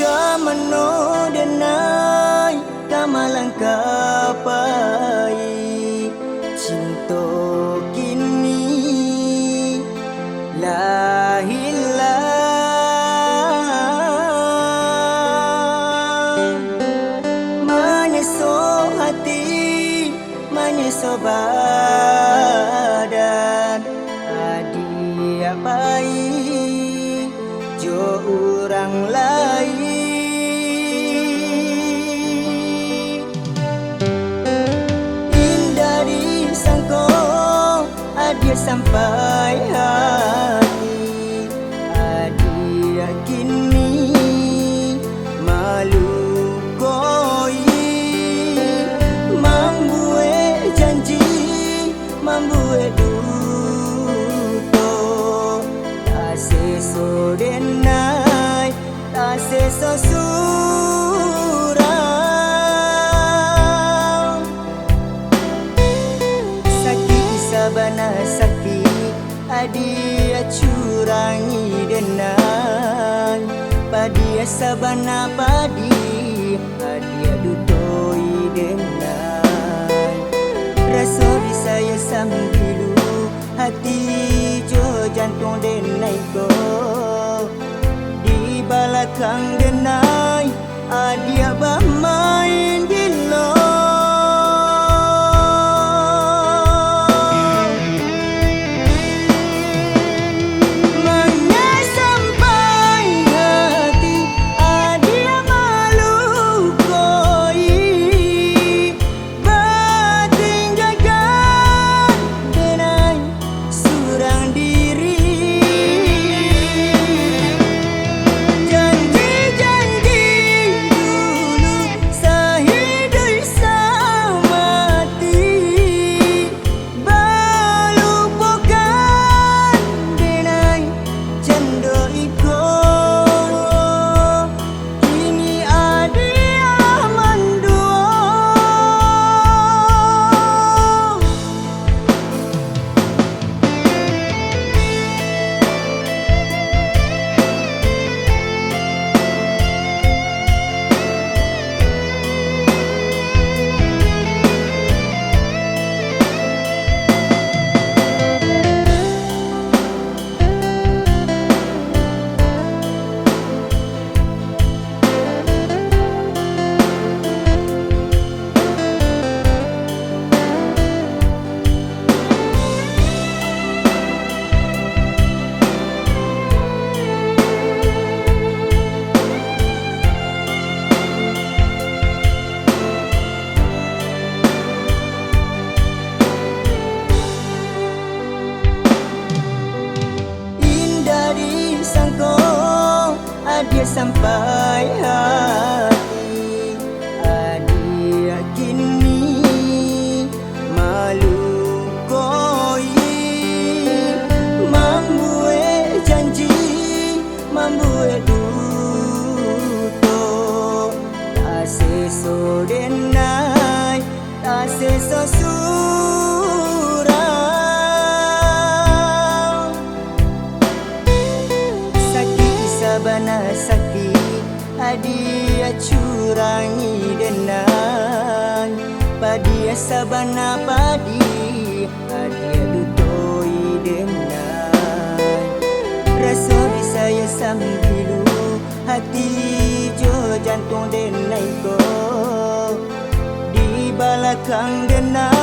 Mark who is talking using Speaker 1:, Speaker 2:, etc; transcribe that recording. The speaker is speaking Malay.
Speaker 1: kamano denai kamalang kapai cinta kini lahilah menyeso hati menyeso badan adi apai jo orang lain indah disangko adia sampai hati adia kini malu koi membuat janji membuat duto tak seso denai tak seso surau sakit sabana sakit adia curangi denai padia sabana padi adia dutoi denai rasa disaya sambilu hati jo jantung denai ko di balakang denai adia bermain gila dia sampai hati adia kini malu koi membuat janji membuat duto tak seso denai tak seso surau sakit sabana sakit adia curangi denai padia sabana padi adia dutoi denai rasa disaya sambilu hati jo jantung denai ko di balakang denai